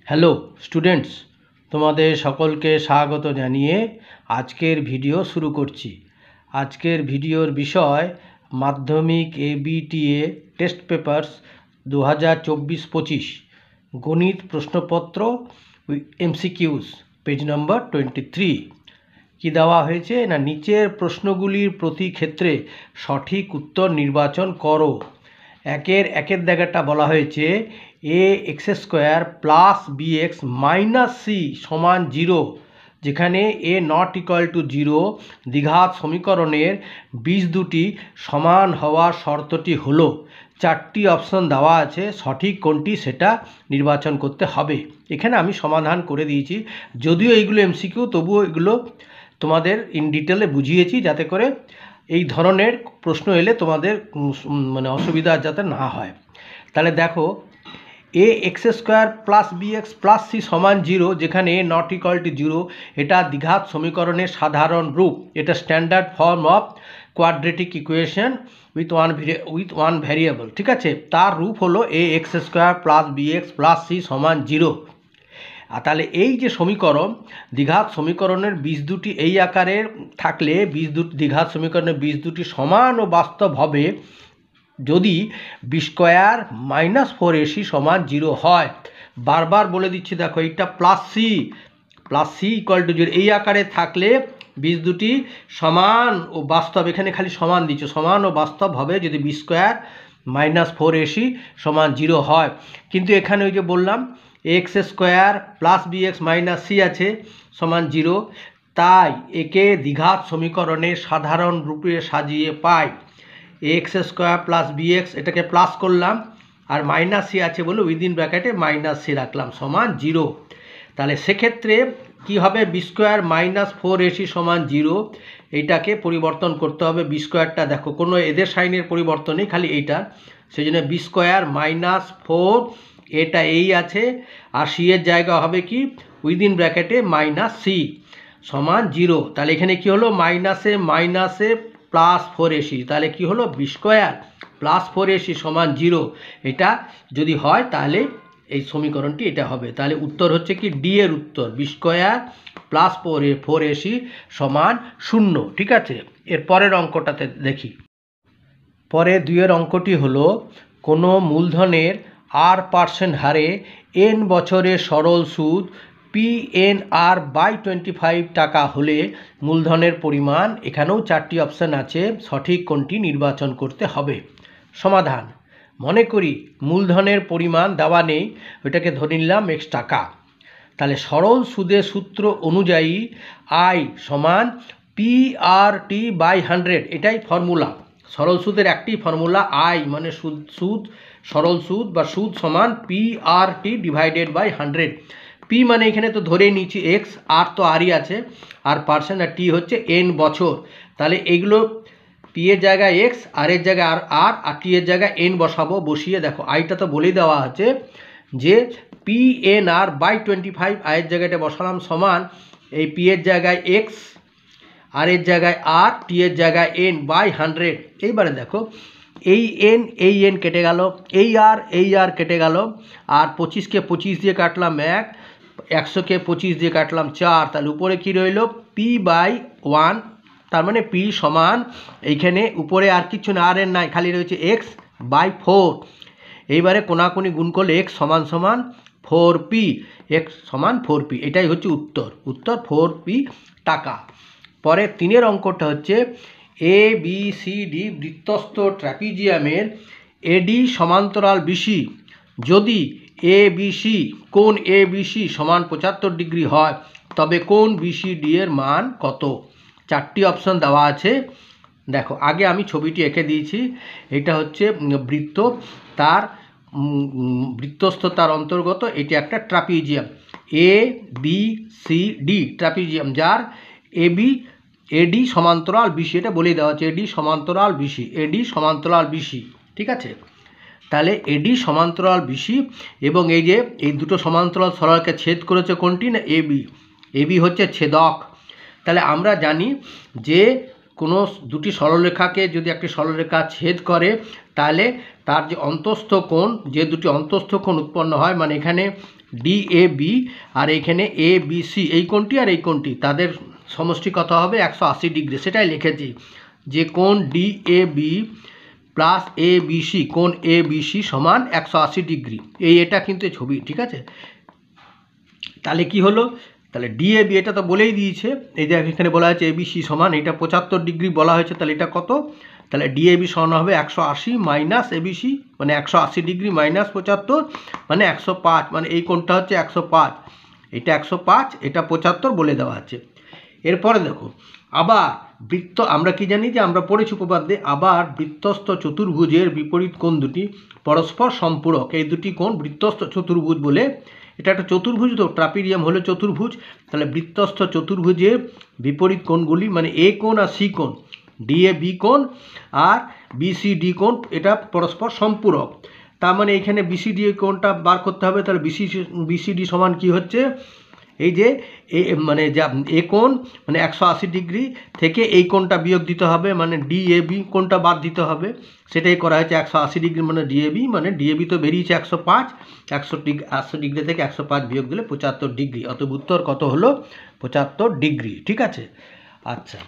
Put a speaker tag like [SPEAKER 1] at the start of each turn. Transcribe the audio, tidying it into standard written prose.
[SPEAKER 1] Hello students, তোমাদের সকলকে স্বাগত জানিয়ে আজকের ভিডিও শুরু করছি। আজকের ভিডিওর বিষয় মাধ্যমিক এবিটিএ টেস্ট পেপারস 2024-25 গণিত প্রশ্নপত্র এমসিকিউস পেজ নম্বর 23। কি দেওয়া হয়েছে না, নিচের প্রশ্নগুলির প্রতি ক্ষেত্রে সঠিক উত্তর নির্বাচন করো। একের দাগেরটা বলা হয়েছে a x square plus b x minus c সমান 0, যেখানে এ নট ইকুয়াল টু 0 দ্বিঘাত সমীকরণের বীজ দুটি সমান হওয়ার শর্তটি হলো। 4টি অপশন দেওয়া আছে, সঠিক কোনটি সেটা নির্বাচন করতে হবে। এখানে আমি সমাধান করে দিয়েছি, যদিও এইগুলো এমসিকিউ, তবুও এগুলো তোমাদের ইন ডিটেলে বুঝিয়েছি যাতে করে এই ধরনের প্রশ্ন এলে তোমাদের অসুবিধা যাতে না হয়। তাহলে দেখো, a x square plus b x plus c সমান 0, যেখানে এ নট ইকুয়াল টু 0 এটা দ্বিঘাত সমীকরণের সাধারণ রূপ। এটা standard form of quadratic equation with one variable. ঠিক আছে, তার রূপ হলো a x square plus b x plus c সমান 0। আর তাহলে এই যে সমীকরণ, দ্বিঘাত সমীকরণের বীজ দুটি এই আকারের থাকলে দ্বিঘাত সমীকরণের বীজ দুটি সমান ও বাস্তব হবে যদি বি স্কোয়ার মাইনাস 4ac সমান 0 হয়। বারবার বলে দিচ্ছি, দেখো এইটা প্লাস সি ইকুয়াল টু 0 এই আকারে থাকলে বীজ দুটি সমান ও বাস্তব, এখানে খালি সমান দিচ্ছে, সমান ও বাস্তব হবে যদি বি স্কোয়ার মাইনাস 4ac সমান 0 হয়। কিন্তু এখানে ওই যে বললাম x square plus b x minus c আছে সমান 0, তাই একে দ্বিঘাত সমীকরণের সাধারণ রূপে সাজিয়ে পাই। X square plus b x, এটাকে প্লাস করলাম, আর মাইনাস সি আছে বলে উইদিন ব্র্যাকেটে মাইনাস সি রাখলাম সমান 0। তাহলে সেক্ষেত্রে কি হবে, বি স্কোয়ার মাইনাস 4ac সমান 0, এইটাকে পরিবর্তন করতে হবে। বি স্কোয়ারটা দেখো কোনো এদের সাইনের পরিবর্তন নেই, খালি এইটার, সেই জন্য বি স্কোয়ার মাইনাস 4, এটা এই আছে, আর সি এর জায়গা হবে কি উইদিন ব্র্যাকেটে মাইনাস সি সমান 0। তাহলে এখানে কি হলো, মাইনাসে প্লাস 4ac, তাহলে কি হলো বি স্কোয়ার প্লাস 4ac সমান 0। এটা যদি হয় তাহলে এই সমীকরণটি এটা হবে। তাহলে উত্তর হচ্ছে কি ডি এর উত্তর, বি স্কোয়ার প্লাস 4ac সমান 0। ঠিক আছে, এর পরের অঙ্কটাতে দেখি। পরে 2 অঙ্কটি হলো, কোনো মূলধনের r% হারে n বছরের সরল সুদ PNR/25 টাকা হলে মূলধনের পরিমাণ। এখানেও 4টি অপশান আছে, সঠিক কোনটি নির্বাচন করতে হবে। সমাধান, মনে করি মূলধনের পরিমাণ দেওয়া নেই, ওইটাকে ধরে নিলাম x টাকা। তাহলে সরল সুদের সূত্র অনুযায়ী I সমান PRT/100, এটাই ফর্মুলা। সরল সুদের একটি ফর্মুলা, I মানে সুদ, সরল সুদ বা সুদ সমান PRT/100। পি মানে এখানে তো ধরে নিচ্ছি এক্স, আর তো আরই আছে, আর পার্সেন্ট, আর টি হচ্ছে এন বছর। তাহলে এইগুলো পি এর জায়গায় এক্স, আর এর জায়গায় আর টি এর জায়গায় এন বসাবো। বসিয়ে দেখো আইটা তো বলেই দেওয়া আছে যে PNR/25, আয়ের জায়গাটা বসালাম সমান এই পি এর জায়গায় এক্স, আর এর জায়গায় আর, টি এর জায়গায় n/100। এইবারে দেখো এই এন কেটে গেল, এই আর কেটে গেল, আর 25কে 25 দিয়ে কাটলাম 1, 100কে 25 দিয়ে কাটলাম 4, তাহলে উপরে কি রইল p/1, তার মানে p সমান এইখানে উপরে আর কিছু না, আর এর নাই, খালি রয়েছে x/4। এইবারে কোনাকুনি গুণ করলে x সমান 4p, x সমান 4p, এটাই হচ্ছে উত্তর 4p টাকা। পরে 3 অঙ্কটা হচ্ছে ABCD বৃত্তস্থ ট্র্যাপিজিয়ামের AD সমান্তরাল BC যদি ABC কোণ ABC সমান 75 ডিগ্রি হয়, তবে কোণ BCD এর মান কত? 4টি অপশন দেওয়া আছে। দেখো আগে আমি ছবিটি এঁকে দিয়েছি, এটা হচ্ছে বৃত্ত, তার বৃত্তস্থ তার অন্তর্গত এটি একটা ট্রাপিজিয়াম ABCD ট্রাপিজিয়াম, যার AD সমান্তরাল BC, এটা বলে দেওয়া আছে AD সমান্তরাল BC। ঠিক আছে, তাহলে AD সমান্তরাল BC, এবং এই যে এই দুটো সমান্তরাল সরলকে ছেদ করেছে কোনটি না AB হচ্ছে ছেদক। তাহলে আমরা জানি যে কোনো দুটি সরলরেখাকে যদি একটি সরলরেখা ছেদ করে তাহলে তার যে অন্তস্থ কোণ, যে দুটি অন্তস্থ কোণ উৎপন্ন হয়, মানে এখানে ডিএবি আর এখানে এবিসি, এই কোণটি আর এই কোণটি, তাদের সমষ্টি কত হবে? 180 ডিগ্রি। সেটাই লিখেছি যে কোণ ডিএবি প্লাস এবিসি, কোণ এবিসি সমান 180 ডিগ্রি। এটা কিন্তু ছবি, ঠিক আছে? তাহলে কি হলো? তাহলে ডিএবি এটা তো বলেই দিয়েছে, এই যে এখানে বলা হয়েছে এবিসি সমান, এটা 75 ডিগ্রি বলা হয়েছে, তাহলে এটা কত? তাহলে ডিএবি সমান হবে 180 মাইনাস এবিসি, মানে 180 ডিগ্রি মাইনাস 75 মানে 105, মানে এই কোণটা হচ্ছে 105, এটা 105, এটা 75 বলে দেওয়া আছে। এরপরে দেখো, আবার বৃত্ত, আমরা কি জানি যে আমরা পড়েছি উপপাদ্যে, আবার বৃত্তস্থ চতুর্ভুজের বিপরীত কোণ দুটি পরস্পর সম্পূরক। এই দুটি কোণ বৃত্তস্থ চতুর্ভুজ বলে, এটা একটা চতুর্ভুজ, তো ট্রাপিজিয়াম হলো চতুর্ভুজ। তাহলে বৃত্তস্থ চতুর্ভুজের বিপরীত কোণগুলি, মানে এ কোণ আর সি কোণ, ডিএবি কোণ আর বিসিডি কোণ, এটা পরস্পর সম্পূরক। তার মানে এখানে বিসিডি কোণটা বার করতে হবে। তাহলে বিসিডি সমান কি হচ্ছে? এই যে মানে যা এ কোণ মানে 180 ডিগ্রি থেকে এই কোণটা বিয়োগ দিতে হবে, মানে ডিএবি কোণটা বাদ দিতে হবে। সেটাই করা হয়েছে, 180 ডিগ্রি মানে ডিএবি তো বেরিয়েছে 105, 180 ডিগ্রি থেকে 105 বিয়োগ দিলে 75 ডিগ্রি। অতএব উত্তর কত হলো? 75 ডিগ্রি। ঠিক আছে, আচ্ছা।